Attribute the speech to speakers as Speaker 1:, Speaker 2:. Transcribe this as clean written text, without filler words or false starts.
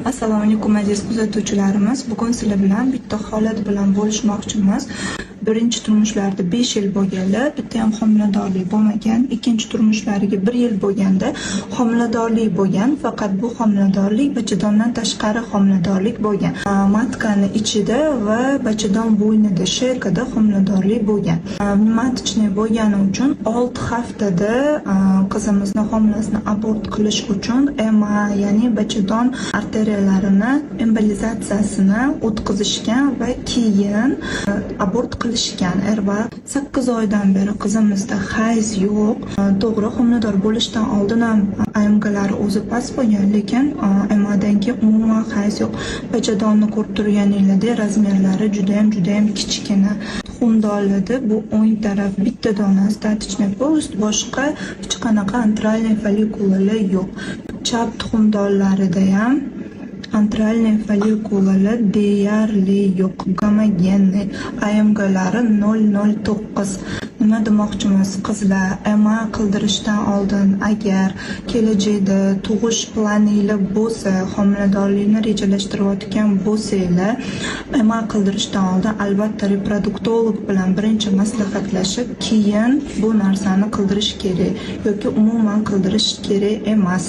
Speaker 1: Assalomu alaykum aziz kuzatuvchilarimiz. Bugun sizlar bilan bitta holat bilan bo'lishmoqchimiz. Birinchi turmushlarida 5 yil bo'lganda bitta ham homiladorlik bo'lmagan, ikkinchi turmushlariga 1 yil bo'lganda homiladorlik bo'lgan, faqat bu homiladorlik bachadondan tashqari homiladorlik bo'lgan. Matkani ichida va bachadon bo'ynida sherkada homiladorlik bo'lgan. Matchni bo'lgani uchun 6 haftada qizimizni homilasini abort qilish uchun EMA, ya'ni bachadon arteriyalarini embolizatsiyasini o'tkazishgan va keyin abort qilishgan. Va 8 oydan beri qizimizda hayz yo'q. To'g'ri, homilador bo'lishdan oldin ham AMGlari o'zi past bo'lgan, lekin EMAdan keyin umuman hayz yo'q. Bachadonni ko'rib turganinglarda razmerlari juda ham kichkina. Tuxumdonlida bu o'ng taraf bitta dona statichniy post, boshqa hech qanaqa antralniy follikulalar yo'q. Chap tuxumdonlarida ham antralniy follikulalar deyarli yo'q. Gomogenniy AMGlari 0,09. Nima demoqchimiz qizlar, EMA qildirishdan oldin agar kelajakda tug'ish planinglar bo'lsa, homiladorlikni rejalashtirayotgan bo'lsanglar, EMA qildirishdan oldin albatta reproduktolog bilan birinchi maslahatlashib, keyin bu narsani qildirish kerak yoki umuman qildirish kerak emas.